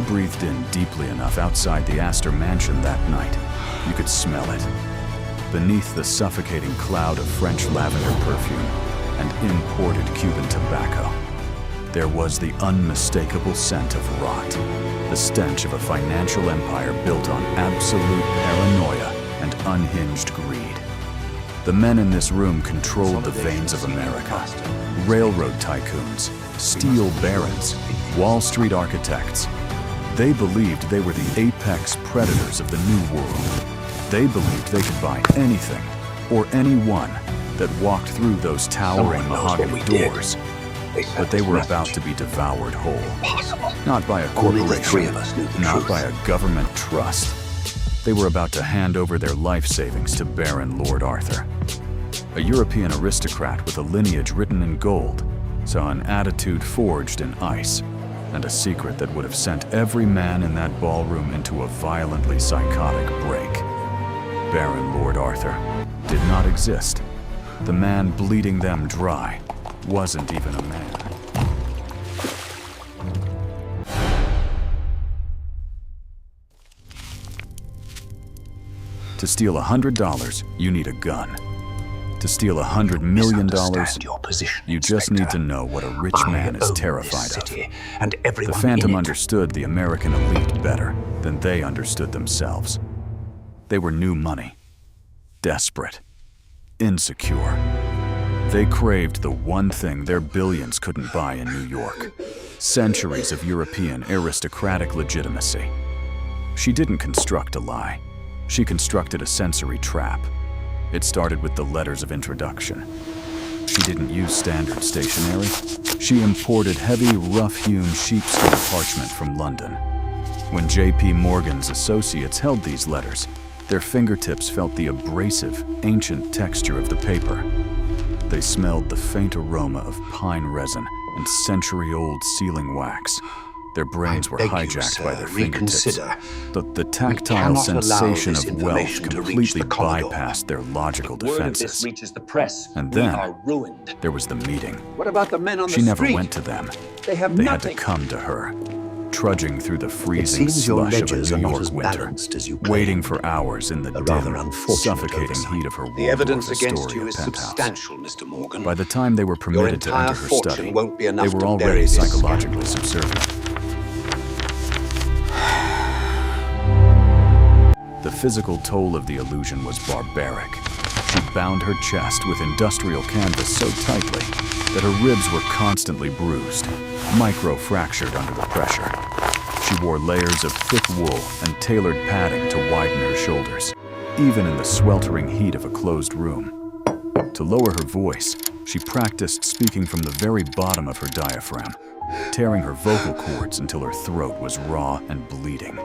breathed in deeply enough outside the Astor mansion that night, you could smell it. Beneath the suffocating cloud of French lavender perfume and imported Cuban tobacco, there was the unmistakable scent of rot, the stench of a financial empire built on absolute paranoia and unhinged greed. The men in this room controlled the veins of America. Railroad tycoons, steel barons, Wall Street architects. They believed they were the apex predators of the New World. They believed they could buy anything or anyone that walked through those towering mahogany doors. But they were about to be devoured whole. Not by a corporation, not by a government trust. They were about to hand over their life savings to Baron Lord Arthur. A European aristocrat with a lineage written in gold saw an attitude forged in ice and a secret that would have sent every man in that ballroom into a violently psychotic break. Baron Lord Arthur did not exist. The man bleeding them dry wasn't even a man. To steal $100, you need a gun. To steal $100 million, you just need to know what a rich man is terrified of. And the Phantom understood the American elite better than they understood themselves. They were new money, desperate, insecure. They craved the one thing their billions couldn't buy in New York: centuries of European aristocratic legitimacy. She didn't construct a lie. She constructed a sensory trap. It started with the letters of introduction. She didn't use standard stationery. She imported heavy, rough-hewn sheepskin parchment from London. When J.P. Morgan's associates held these letters, their fingertips felt the abrasive, ancient texture of the paper. They smelled the faint aroma of pine resin and century-old sealing wax. Their brains were hijacked by their fingertips. The tactile sensation of wealth completely bypassed their logical defenses. And then there was the meeting. What about the men on the street? She never street? went to them. They have They nothing. had to come to her, trudging through the freezing slush of a New York winter, waiting for hours in the dim, suffocating heat of her The evidence walled against you Astoria is penthouse. substantial, Mr. Morgan. By the time they were permitted to entire enter her fortune study, won't be they enough were to already bury this psychologically subservient. The physical toll of the illusion was barbaric. She bound her chest with industrial canvas so tightly that her ribs were constantly bruised, micro-fractured under the pressure. She wore layers of thick wool and tailored padding to widen her shoulders, even in the sweltering heat of a closed room. To lower her voice, she practiced speaking from the very bottom of her diaphragm, tearing her vocal cords until her throat was raw and bleeding.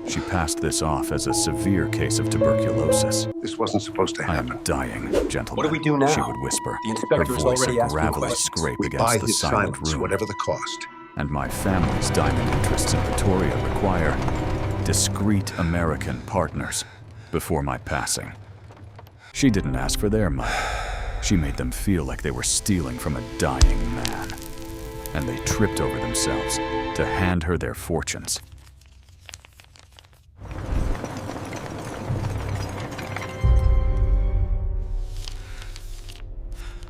She passed this off as a severe case of tuberculosis. This wasn't supposed to "I happen. am dying, gentlemen," What do we do now? she would whisper, The inspector her has voice already a asked you gravelly questions. scrape We buy against the his silent silence, room. whatever the cost. And my family's diamond interests in Pretoria require discreet American partners before my passing. She didn't ask for their money. She made them feel like they were stealing from a dying man. And they tripped over themselves to hand her their fortunes.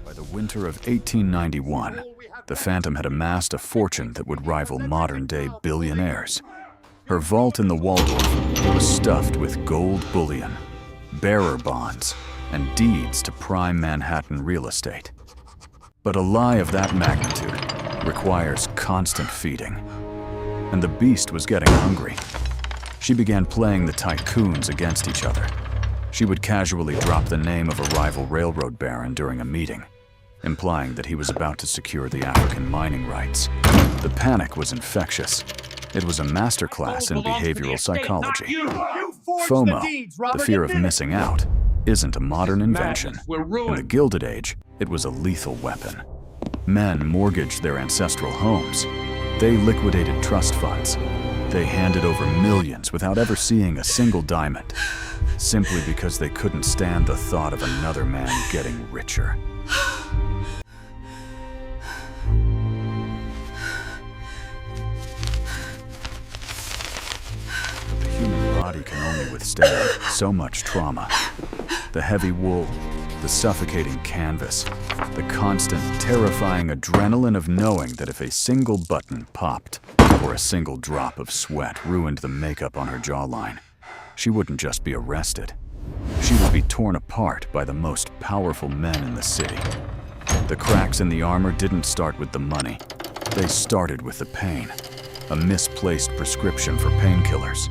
By the winter of 1891, the Phantom had amassed a fortune that would rival modern-day billionaires. Her vault in the Waldorf was stuffed with gold bullion, bearer bonds, and deeds to prime Manhattan real estate. But a lie of that magnitude requires constant feeding. And the beast was getting hungry. She began playing the tycoons against each other. She would casually drop the name of a rival railroad baron during a meeting, implying that he was about to secure the African mining rights. The panic was infectious. It was a masterclass in behavioral psychology. FOMO, the fear of missing out, isn't a modern invention. In the Gilded Age, it was a lethal weapon. Men mortgaged their ancestral homes. They liquidated trust funds. They handed over millions without ever seeing a single diamond, simply because they couldn't stand the thought of another man getting richer. body can only withstand so much trauma. The heavy wool, the suffocating canvas, the constant, terrifying adrenaline of knowing that if a single button popped or a single drop of sweat ruined the makeup on her jawline, she wouldn't just be arrested. She would be torn apart by the most powerful men in the city. The cracks in the armor didn't start with the money. They started with the pain. A misplaced prescription for painkillers.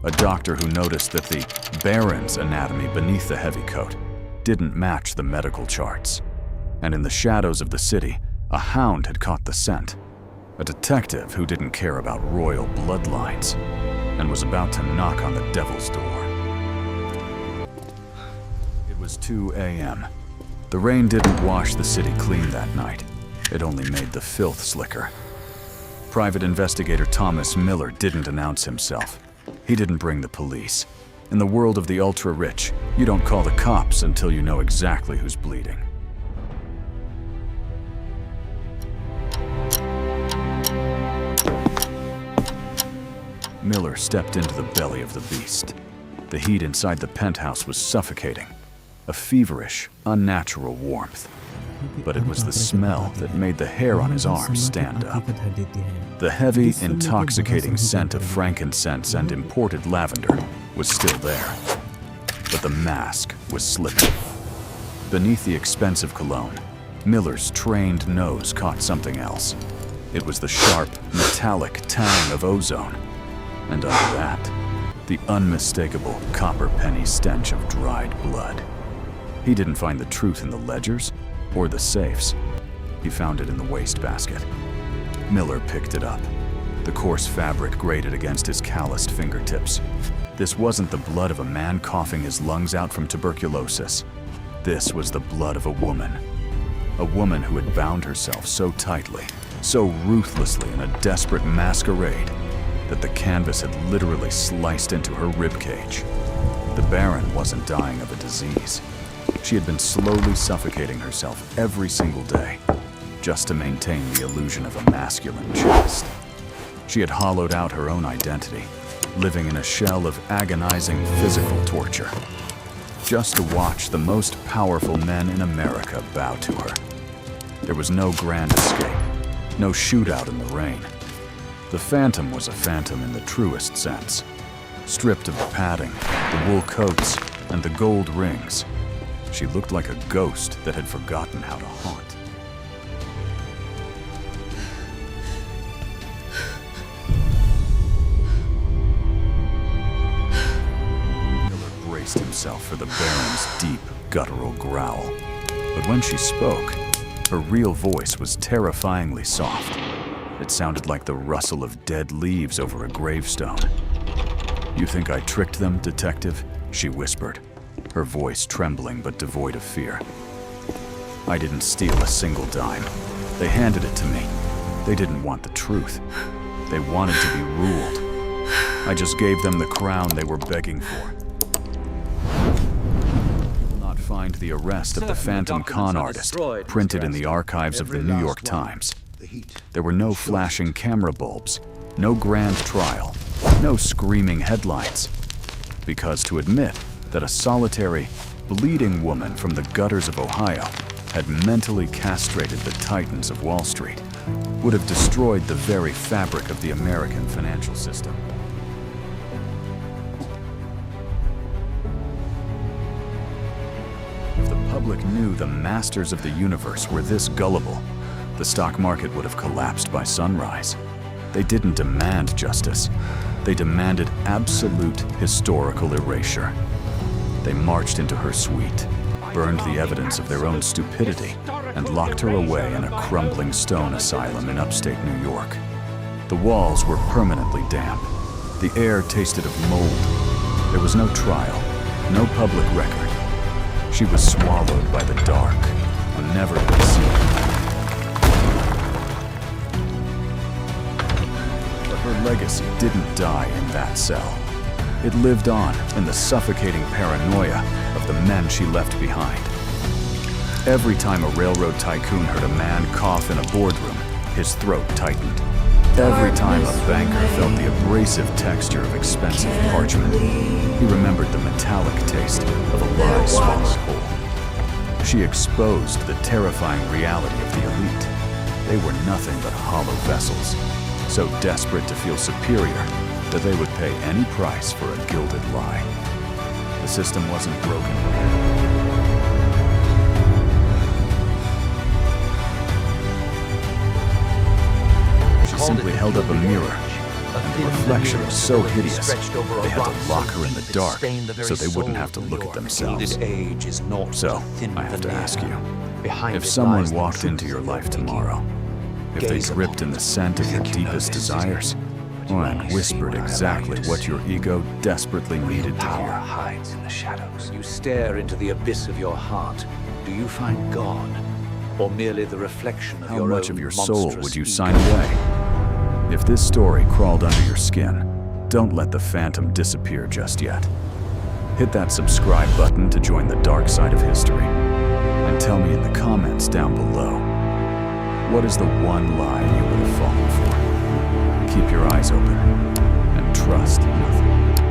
A doctor who noticed that the Baron's anatomy beneath the heavy coat didn't match the medical charts. And in the shadows of the city, a hound had caught the scent. A detective who didn't care about royal bloodlines and was about to knock on the devil's door. It was 2 a.m. The rain didn't wash the city clean that night. It only made the filth slicker. Private investigator Thomas Miller didn't announce himself. He didn't bring the police. In the world of the ultra-rich, you don't call the cops until you know exactly who's bleeding. Miller stepped into the belly of the beast. The heat inside the penthouse was suffocating, a feverish, unnatural warmth. But it was the smell that made the hair on his arms stand up. The heavy, intoxicating scent of frankincense and imported lavender was still there. But the mask was slipping. Beneath the expensive cologne, Miller's trained nose caught something else. It was the sharp, metallic tang of ozone. And under that, the unmistakable copper penny stench of dried blood. He didn't find the truth in the ledgers or the safes. He found it in the wastebasket. Miller picked it up. The coarse fabric grated against his calloused fingertips. This wasn't the blood of a man coughing his lungs out from tuberculosis. This was the blood of a woman. A woman who had bound herself so tightly, so ruthlessly in a desperate masquerade, that the canvas had literally sliced into her ribcage. The Baron wasn't dying of a disease. She had been slowly suffocating herself every single day, just to maintain the illusion of a masculine chest. She had hollowed out her own identity, living in a shell of agonizing physical torture, just to watch the most powerful men in America bow to her. There was no grand escape, no shootout in the rain. The Phantom was a phantom in the truest sense. Stripped of the padding, the wool coats, and the gold rings, she looked like a ghost that had forgotten how to haunt. Miller braced himself for the Baron's deep, guttural growl. But when she spoke, her real voice was terrifyingly soft. It sounded like the rustle of dead leaves over a gravestone. "You think I tricked them, detective?" she whispered, her voice trembling but devoid of fear. "I didn't steal a single dime. They handed it to me. They didn't want the truth. They wanted to be ruled. I just gave them the crown they were begging for." You will not find the arrest of the Phantom con artist printed in the archives of the New York Times. There were no flashing camera bulbs, no grand trial, no screaming headlights. Because to admit that a solitary, bleeding woman from the gutters of Ohio had mentally castrated the titans of Wall Street would have destroyed the very fabric of the American financial system. If the public knew the masters of the universe were this gullible, the stock market would have collapsed by sunrise. They didn't demand justice. They demanded absolute historical erasure. They marched into her suite, burned the evidence of their own stupidity, and locked her away in a crumbling stone asylum in upstate New York. The walls were permanently damp. The air tasted of mold. There was no trial, no public record. She was swallowed by the dark, a never-to-be-seen. Her legacy didn't die in that cell. It lived on in the suffocating paranoia of the men she left behind. Every time a railroad tycoon heard a man cough in a boardroom, his throat tightened. Every time a banker felt the abrasive texture of expensive parchment, he remembered the metallic taste of a lie swallowed whole. She exposed the terrifying reality of the elite. They were nothing but hollow vessels, so desperate to feel superior that they would pay any price for a gilded lie. The system wasn't broken. She simply held up a mirror, and the reflection was so hideous, they had to lock her in the dark so they wouldn't have to look at themselves. So, I have to ask you, if someone walked into your life tomorrow, if they dripped in the scent of your deepest desires, and whispered exactly what your ego desperately needed to hear. Hides in the shadows. You stare into the abyss of your heart. Do you find God, or merely the reflection of your own How much of your soul monstrous would you ego? sign away? If this story crawled under your skin, don't let the phantom disappear just yet. Hit that subscribe button to join the dark side of history. And tell me in the comments down below, what is the one lie you would have fallen for? Keep your eyes open and trust nothing.